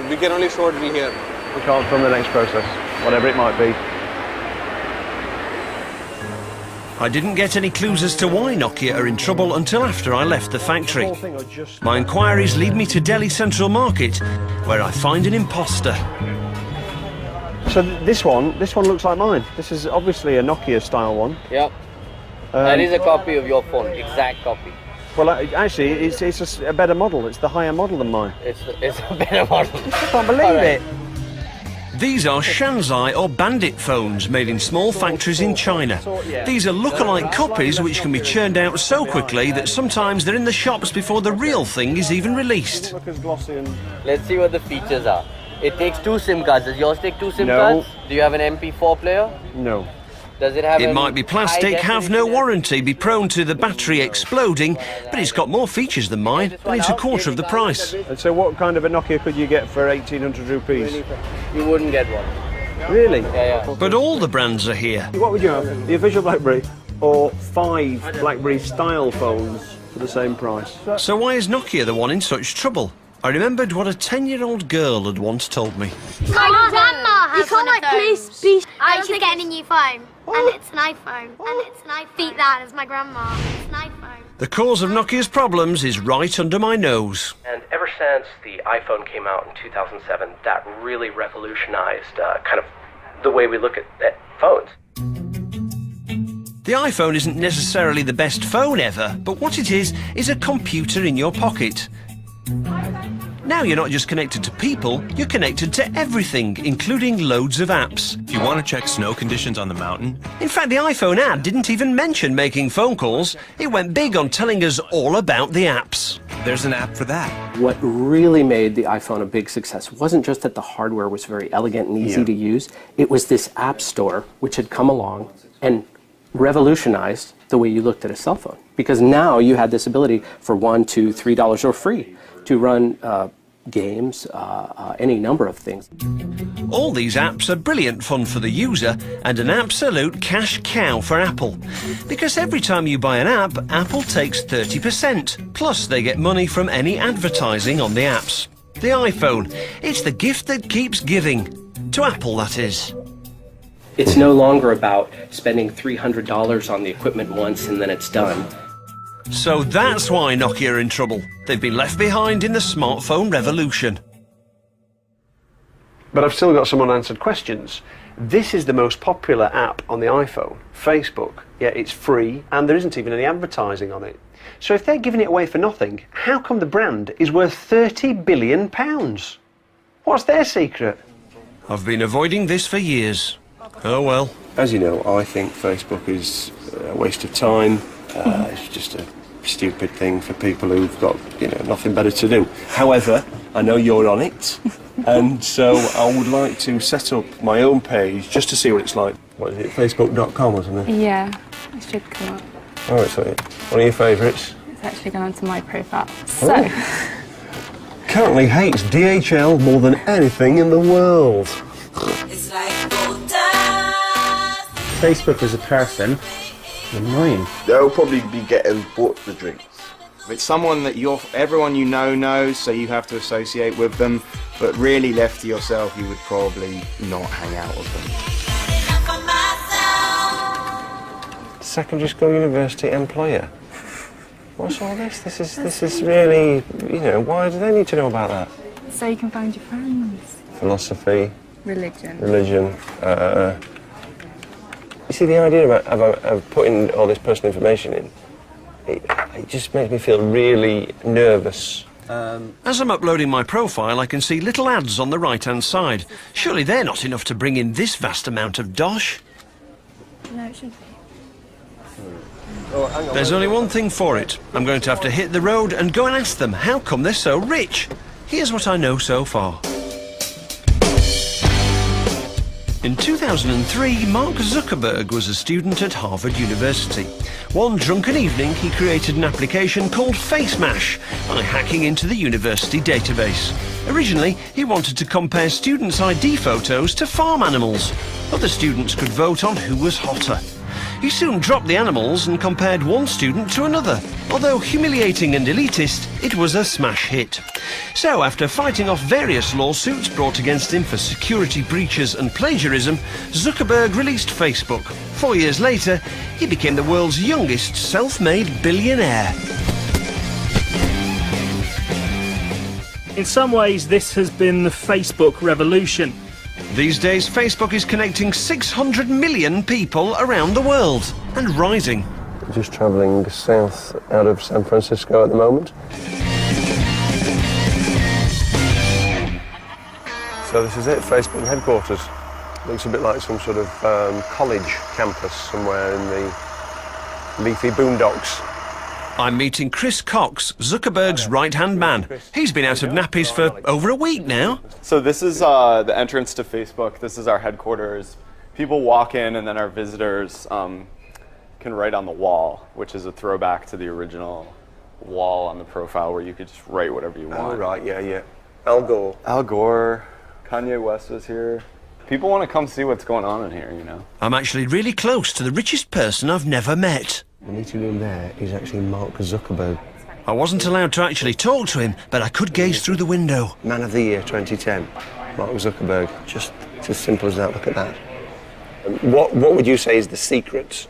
We can only show it here. We can't film the next process, whatever it might be. I didn't get any clues as to why Nokia are in trouble until after I left the factory. My inquiries lead me to Delhi Central Market, where I find an imposter. So this one looks like mine. This is obviously a Nokia style one. Yep. That is a copy of your phone, exact copy. Well, actually, it's a better model. It's the higher model than mine. It's a better model. I can't believe it. These are Shanzai or Bandit phones made in small factories in China. These are look-alike copies which can be churned out so quickly that sometimes they're in the shops before the real thing is even released. Let's see what the features are. It takes 2 SIM cards. Does yours take 2 SIM cards? Do you have an MP4 player? No. Does it have It might be plastic, have no warranty, be prone to the battery exploding, but it's got more features than mine, and it's a quarter of the price. And so what kind of a Nokia could you get for 1,800 rupees? You wouldn't get one. Really? Yeah. But all the brands are here. What would you have? The official BlackBerry or 5 BlackBerry style phones for the same price? So why is Nokia the one in such trouble? I remembered what a 10-year-old girl had once told me. My grandma has one of those. She's getting a new phone, and it's an iPhone, and it's an iPhone. Beat that as my grandma. It's an iPhone. The cause of Nokia's problems is right under my nose. And ever since the iPhone came out in 2007, that really revolutionized kind of the way we look at phones. The iPhone isn't necessarily the best phone ever, but what it is a computer in your pocket. Now you're not just connected to people, you're connected to everything, including loads of apps. If you want to check snow conditions on the mountain... In fact, the iPhone ad didn't even mention making phone calls. It went big on telling us all about the apps. There's an app for that. What really made the iPhone a big success wasn't just that the hardware was very elegant and easy to use. It was this app store which had come along and revolutionized the way you looked at a cell phone. Because now you had this ability for $1, $2, $3 or free to run games, any number of things. All these apps are brilliant fun for the user and an absolute cash cow for Apple. Because every time you buy an app, Apple takes 30%. Plus they get money from any advertising on the apps. The iPhone, it's the gift that keeps giving. To Apple, that is. It's no longer about spending $300 on the equipment once and then it's done. So that's why Nokia are in trouble. They've been left behind in the smartphone revolution. But I've still got some unanswered questions. This is the most popular app on the iPhone, Facebook. Yeah, it's free, and there isn't even any advertising on it. So if they're giving it away for nothing, how come the brand is worth £30 billion? What's their secret? I've been avoiding this for years. Oh well. As you know, I think Facebook is a waste of time. It's just a stupid thing for people who've got, nothing better to do. However, I know you're on it, and so I would like to set up my own page just to see what it's like. What is it, facebook.com or something? Yeah, it should come up. Oh, it's one of your favourites. It's actually gone onto my profile. So. Currently hates DHL more than anything in the world. It's like gold dust. Facebook as a person, annoying. They'll probably be getting bought the drinks. If it's someone that everyone you know knows, so you have to associate with them, but really left to yourself, you would probably not hang out with them. Secondary school university employer. What's all this? This is really, why do they need to know about that? So you can find your friends. Philosophy. Religion. You see, the idea of putting all this personal information in, it just makes me feel really nervous. As I'm uploading my profile, I can see little ads on the right-hand side. Surely they're not enough to bring in this vast amount of dosh. No, it shouldn't be. There's only one thing for it. I'm going to have to hit the road and go and ask them how come they're so rich. Here's what I know so far. In 2003, Mark Zuckerberg was a student at Harvard University. One drunken evening, he created an application called Face Mash by hacking into the university database. Originally, he wanted to compare students' ID photos to farm animals. Other students could vote on who was hotter. He soon dropped the animals and compared one student to another. Although humiliating and elitist, it was a smash hit. So, after fighting off various lawsuits brought against him for security breaches and plagiarism, Zuckerberg released Facebook. 4 years later, he became the world's youngest self-made billionaire. In some ways, this has been the Facebook revolution. These days, Facebook is connecting 600 million people around the world, and rising. Just travelling south out of San Francisco at the moment. So this is it, Facebook headquarters. Looks a bit like some sort of college campus somewhere in the leafy boondocks. I'm meeting Chris Cox, Zuckerberg's right-hand man. He's been out of nappies for over a week now. So this is the entrance to Facebook. This is our headquarters. People walk in and then our visitors can write on the wall, which is a throwback to the original wall on the profile where you could just write whatever you want. Oh, right, yeah. Al Gore. Al Gore. Kanye West was here. People want to come see what's going on in here, you know. I'm actually really close to the richest person I've never met. The meeting room there is actually Mark Zuckerberg. I wasn't allowed to actually talk to him, but I could gaze through the window. Man of the Year 2010, Mark Zuckerberg. Just it's as simple as that, look at that. What would you say is the secret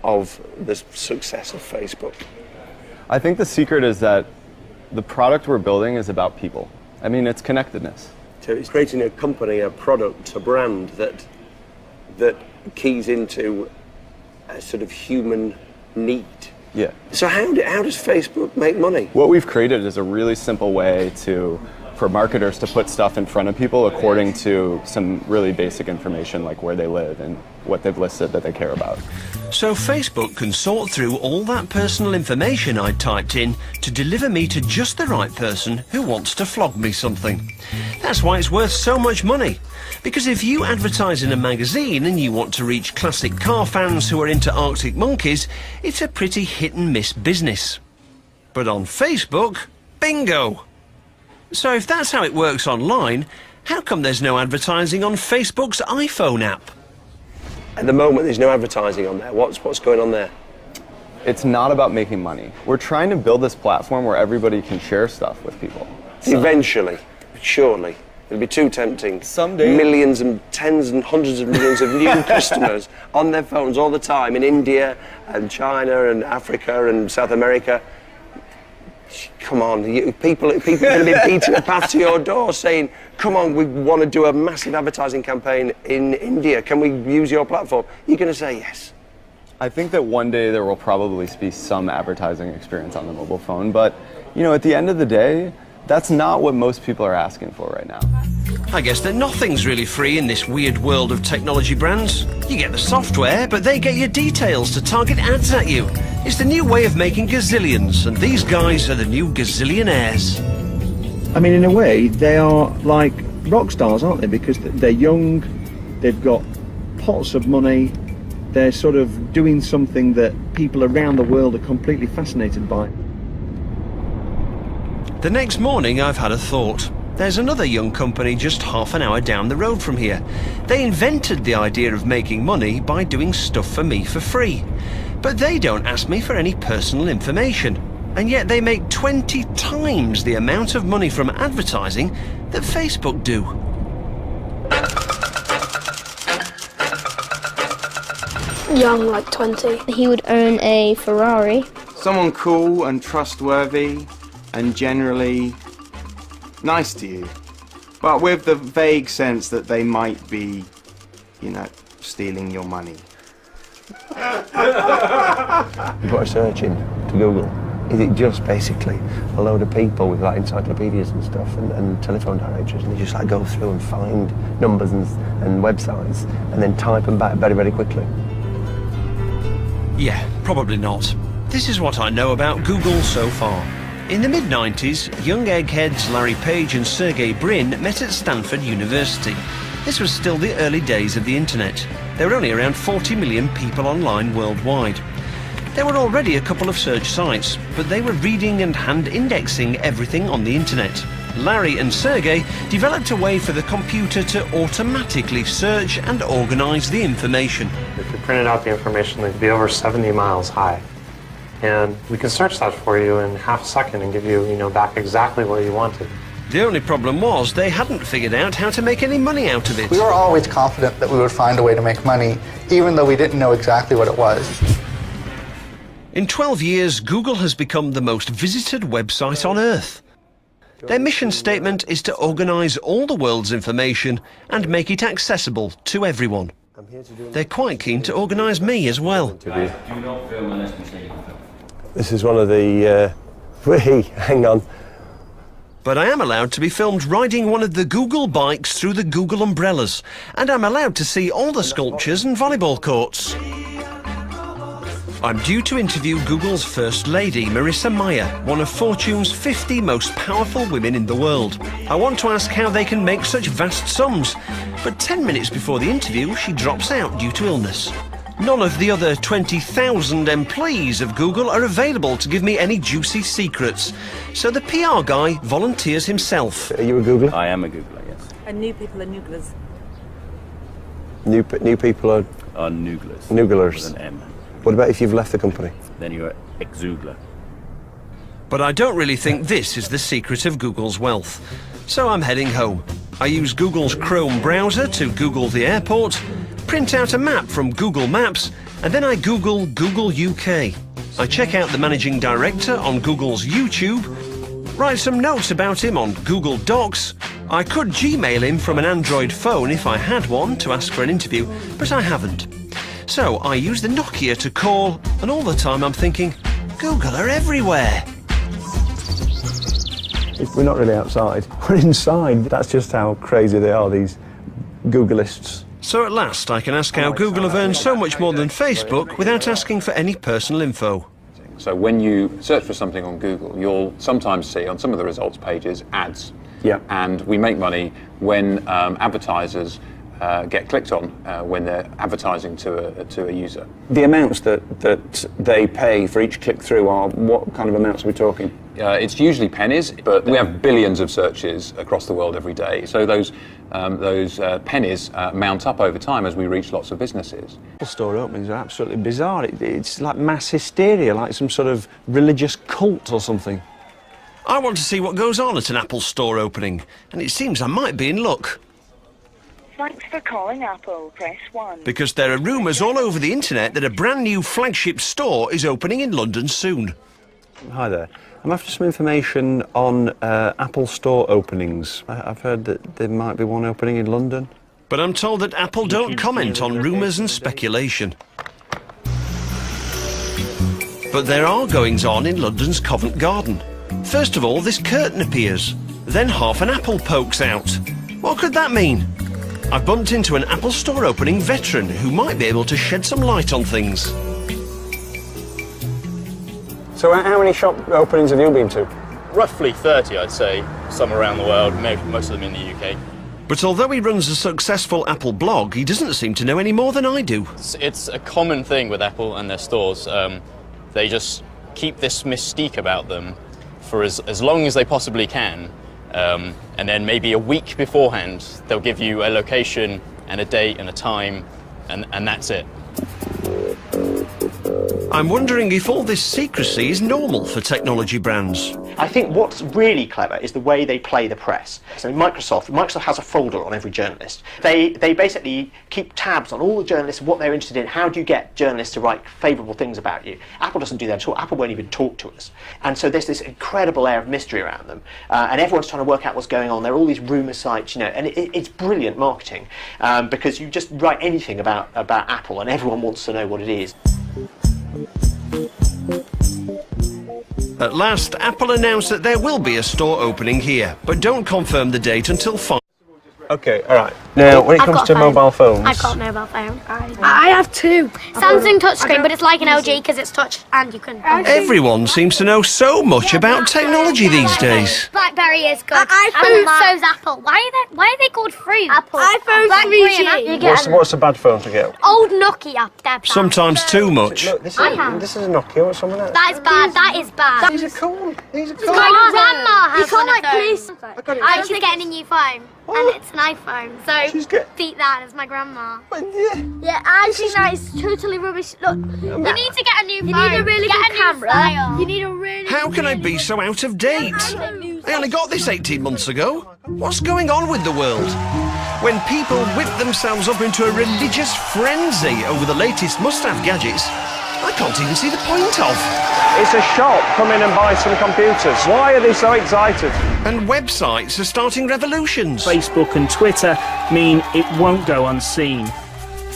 of the success of Facebook? I think the secret is that the product we're building is about people. I mean, it's connectedness. So it's creating a company, a product, a brand that keys into a sort of human need. Yeah. So how does Facebook make money? What we've created is a really simple way for marketers to put stuff in front of people according to some really basic information like where they live and what they've listed that they care about. So Facebook can sort through all that personal information I typed in to deliver me to just the right person who wants to flog me something. That's why it's worth so much money. Because if you advertise in a magazine and you want to reach classic car fans who are into Arctic monkeys, it's a pretty hit and miss business. But on Facebook, bingo! So if that's how it works online, how come there's no advertising on Facebook's iPhone app? At the moment, there's no advertising on there. What's going on there? It's not about making money. We're trying to build this platform where everybody can share stuff with people. Eventually, surely. It'll be too tempting. Someday. Millions and tens and hundreds of millions of new customers on their phones all the time in India and China and Africa and South America. Come on, people are going to be beating a path to your door saying, come on, we want to do a massive advertising campaign in India. Can we use your platform? You're going to say yes. I think that one day there will probably be some advertising experience on the mobile phone, but, you know, at the end of the day, that's not what most people are asking for right now. I guess that nothing's really free in this weird world of technology brands. You get the software, but they get your details to target ads at you. It's the new way of making gazillions, and these guys are the new gazillionaires. I mean, in a way, they are like rock stars, aren't they? Because they're young, they've got pots of money, they're sort of doing something that people around the world are completely fascinated by. The next morning, I've had a thought. There's another young company just half an hour down the road from here. They invented the idea of making money by doing stuff for me for free. But they don't ask me for any personal information. And yet they make 20 times the amount of money from advertising that Facebook do. Young, like 20. He would own a Ferrari. Someone cool and trustworthy and generally nice to you, but with the vague sense that they might be, you know, stealing your money. You put a search in to Google. Is it just basically a load of people with like encyclopedias and stuff and telephone directories, and they just like go through and find numbers and websites and then type them back very, very quickly? Yeah, probably not. This is what I know about Google so far. In the mid-90s, young eggheads Larry Page and Sergey Brin met at Stanford University. This was still the early days of the internet. There were only around 40 million people online worldwide. There were already a couple of search sites, but they were reading and hand-indexing everything on the internet. Larry and Sergey developed a way for the computer to automatically search and organise the information. If we printed out the information, it'd be over 70 miles high. And we can search that for you in half a second and give you, back exactly what you wanted. The only problem was they hadn't figured out how to make any money out of it. We were always confident that we would find a way to make money, even though we didn't know exactly what it was. In 12 years, Google has become the most visited website on Earth. Their mission statement is to organise all the world's information and make it accessible to everyone. They're quite keen to organise me as well. This is one of the... hang on. But I am allowed to be filmed riding one of the Google bikes through the Google umbrellas, and I'm allowed to see all the sculptures and volleyball courts. I'm due to interview Google's First Lady, Marissa Mayer, one of Fortune's 50 most powerful women in the world. I want to ask how they can make such vast sums, but 10 minutes before the interview, she drops out due to illness. None of the other 20,000 employees of Google are available to give me any juicy secrets, so the PR guy volunteers himself. Are you a Googler? I am a Googler, yes. And new people are nooglers. New people are nooglers. Nooglers. With an M. What about if you've left the company? Then you're ex-Googler. But I don't really think this is the secret of Google's wealth. So I'm heading home. I use Google's Chrome browser to Google the airport, print out a map from Google Maps, and then I Google Google UK. I check out the managing director on Google's YouTube, write some notes about him on Google Docs. I could Gmail him from an Android phone if I had one to ask for an interview, but I haven't. So I use the Nokia to call, and all the time I'm thinking, Google are everywhere. We're not really outside, we're inside. That's just how crazy they are, these Googleists. So at last I can ask how Google have earned so much more than Facebook without asking for any personal info. So when you search for something on Google, you'll sometimes see on some of the results pages ads. Yeah. And we make money when advertisers get clicked on when they're advertising to a user. The amounts that they pay for each click-through are, what kind of amounts are we talking? It's usually pennies, but we have billions of searches across the world every day. So those pennies mount up over time as we reach lots of businesses. Apple Store openings are absolutely bizarre. It's like mass hysteria, like some sort of religious cult or something. I want to see what goes on at an Apple Store opening, and it seems I might be in luck. Thanks for calling Apple. Press 1. Because there are rumours all over the internet that a brand new flagship store is opening in London soon. Hi there. I'm after some information on Apple Store openings. I've heard that there might be one opening in London. But I'm told that Apple don't comment on rumours and speculation. But there are goings-on in London's Covent Garden. First of all, this curtain appears. Then half an apple pokes out. What could that mean? I've bumped into an Apple Store opening veteran who might be able to shed some light on things. So how many shop openings have you been to? Roughly 30, I'd say, some around the world, most of them in the UK. But although he runs a successful Apple blog, he doesn't seem to know any more than I do. It's a common thing with Apple and their stores. They just keep this mystique about them for as long as they possibly can. And then maybe a week beforehand, they'll give you a location and a date and a time, and that's it. I'm wondering if all this secrecy is normal for technology brands. I think what's really clever is the way they play the press. So Microsoft has a folder on every journalist. They basically keep tabs on all the journalists, what they're interested in, how do you get journalists to write favourable things about you. Apple doesn't do that at all. Apple won't even talk to us. And so there's this incredible air of mystery around them. And everyone's trying to work out what's going on. There are all these rumour sites, you know, and it's brilliant marketing because you just write anything about Apple and everyone wants to know what it is. At last, Apple announced that there will be a store opening here, but don't confirm the date until 5. Okay, alright. Now, when it comes to mobile phones... I've got a mobile phone. I have two. Samsung touchscreen, but it's like an LG because it's touch and you can... Everyone seems to know so much about technology these days. BlackBerry is good. And so's Apple. Why are they called fruit? Apple. iPhone 3G. What's a bad phone to get? Old Nokia. Sometimes too much. Look, this is a Nokia. What's something else? That is bad. That is bad. These are cool. These are cool. My grandma has one of those. She's getting a new phone. And it's an iPhone, so beat that as my grandma. Yeah, I think that is totally rubbish. Look, you need to get a new phone. You need a really good camera. You need a really... How can I be so out of date? I only got this 18 months ago. What's going on with the world? When people whip themselves up into a religious frenzy over the latest must-have gadgets, I can't even see the point of. It's a shop. Come in and buy some computers. Why are they so excited? And websites are starting revolutions. Facebook and Twitter mean it won't go unseen.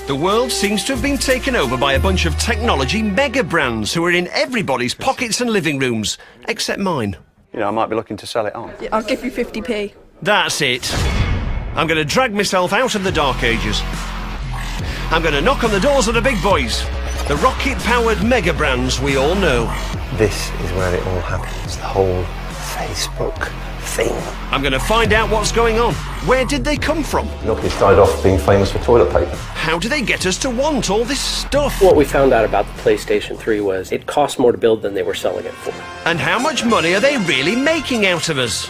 The world seems to have been taken over by a bunch of technology mega brands who are in everybody's pockets and living rooms, except mine. You know, I might be looking to sell it on. I'll give you 50p. That's it. I'm going to drag myself out of the dark ages. I'm going to knock on the doors of the big boys. The rocket-powered mega brands we all know. This is where it all happens, the whole Facebook thing. I'm going to find out what's going on. Where did they come from? Nokia started off being famous for toilet paper. How do they get us to want all this stuff? What we found out about the PlayStation 3 was it cost more to build than they were selling it for. And how much money are they really making out of us?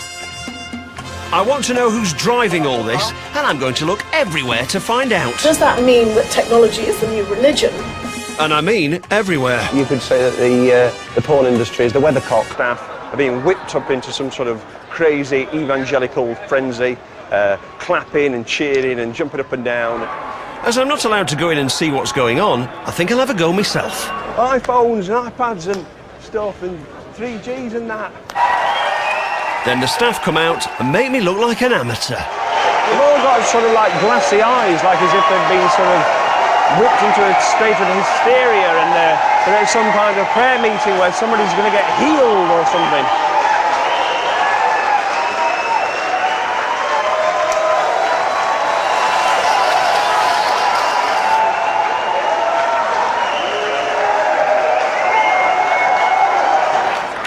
I want to know who's driving all this, and I'm going to look everywhere to find out. Does that mean that technology is the new religion? And I mean everywhere. You could say that the porn industry is the weathercock. Staff are being whipped up into some sort of crazy evangelical frenzy, clapping and cheering and jumping up and down. As I'm not allowed to go in and see what's going on, I think I'll have a go myself. iPhones and iPads and stuff and 3Gs and that. Then the staff come out and make me look like an amateur. They've all got sort of like glassy eyes, like as if they've been sort of whipped into a state of hysteria and they're at some kind of prayer meeting where somebody's going to get healed or something.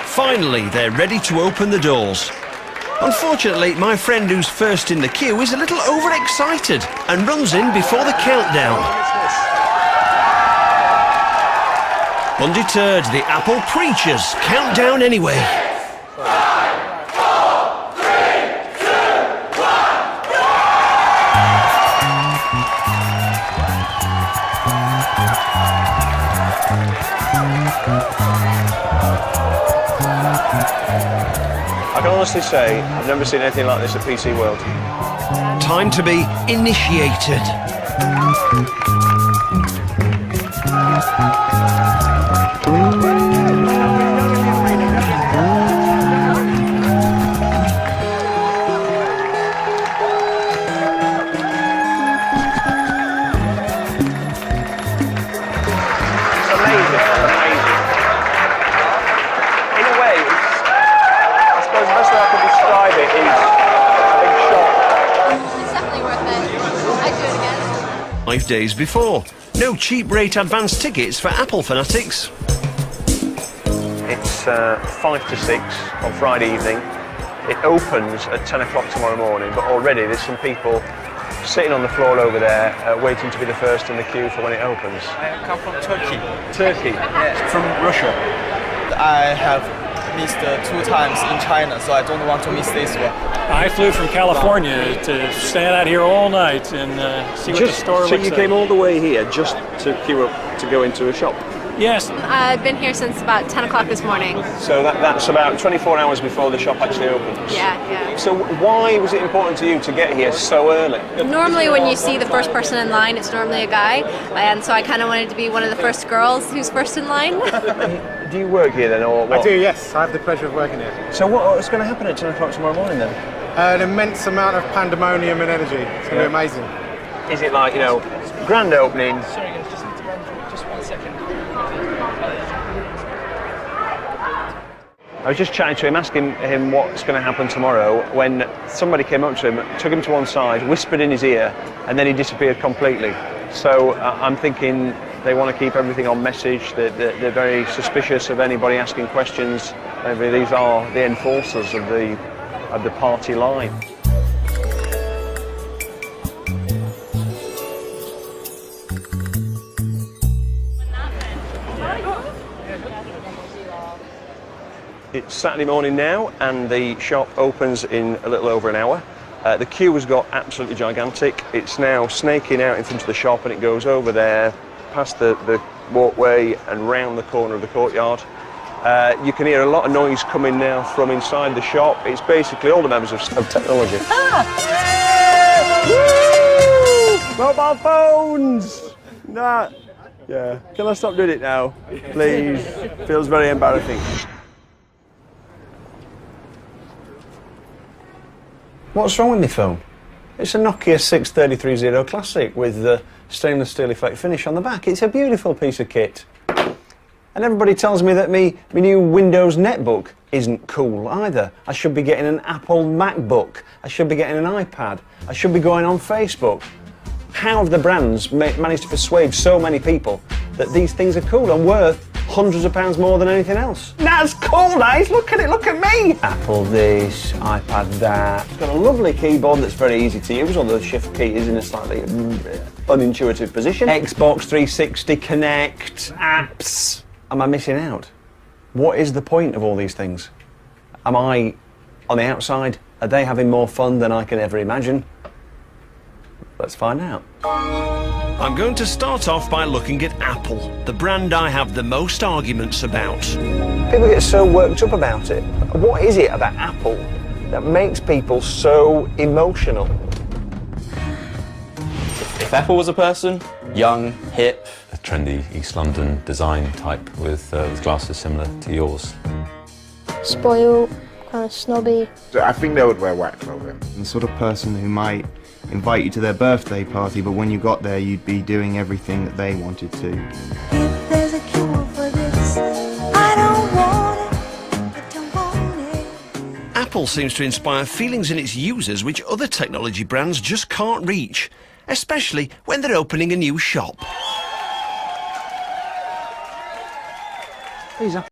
Finally, they're ready to open the doors. Unfortunately, my friend who's first in the queue is a little overexcited and runs in before the countdown. Undeterred, the Apple preachers count down anyway. 5, 4, 3, 2, 1, go! I can honestly say, I've never seen anything like this at PC World. Time to be initiated. It's definitely worth it. I'd do it again. 5 days before. No cheap rate advance tickets for Apple fanatics. It's 5 to 6 on Friday evening. It opens at 10 o'clock tomorrow morning, but already there's some people sitting on the floor over there waiting to be the first in the queue for when it opens. I come from Turkey. Turkey? Yeah. From Russia? I have missed 2 times in China, so I don't want to miss this one. I flew from California to stand out here all night and see what the store looks like. So you came all the way here just to queue up to go into a shop? Yes. I've been here since about 10 o'clock this morning. So that's about 24 hours before the shop actually opens? Yeah. So why was it important to you to get here so early? Normally when you see the first person in line, it's normally a guy, and so I kind of wanted to be one of the first girls who's first in line. Do you work here then, or what? I do, yes. I have the pleasure of working here. So what's going to happen at 10 o'clock tomorrow morning then? An immense amount of pandemonium and energy. It's going to be amazing. Is it like, you know, grand opening? Sorry guys, just need to run just 1 second. I was just chatting to him, asking him what's going to happen tomorrow, when somebody came up to him, took him to one side, whispered in his ear, and then he disappeared completely. So I'm thinking they want to keep everything on message. They're very suspicious of anybody asking questions. Maybe these are the enforcers of the party line. It's Saturday morning now, and the shop opens in a little over an hour. The queue has got absolutely gigantic. It's now snaking out in front of the shop, and it goes over there, past the walkway and round the corner of the courtyard. You can hear a lot of noise coming now from inside the shop. It's basically all the members of technology. Woo! Mobile phones! Nah. Yeah. Can I stop doing it now? Please. Feels very embarrassing. What's wrong with my phone? It's a Nokia 6330 Classic with the stainless steel effect finish on the back. It's a beautiful piece of kit. And everybody tells me that my new Windows netbook isn't cool either. I should be getting an Apple MacBook. I should be getting an iPad. I should be going on Facebook. How have the brands managed to persuade so many people that these things are cool and worth hundreds of pounds more than anything else? That's cool, guys. Look at it. Look at me. Apple this, iPad that. It's got a lovely keyboard that's very easy to use, although the shift key is in a slightly unintuitive position. Xbox 360, Connect, apps. Am I missing out? What is the point of all these things? Am I on the outside? Are they having more fun than I can ever imagine? Let's find out. I'm going to start off by looking at Apple, the brand I have the most arguments about. People get so worked up about it. What is it about Apple that makes people so emotional? If Apple was a person, young, hip, A trendy East London design type with glasses similar to yours. Spoiled, kind of snobby. So I think they would wear white clothing. The sort of person who might invite you to their birthday party, but when you got there you'd be doing everything that they wanted to. If there's a cure for this, I don't want it, I don't want it. Apple seems to inspire feelings in its users which other technology brands just can't reach, especially when they're opening a new shop. These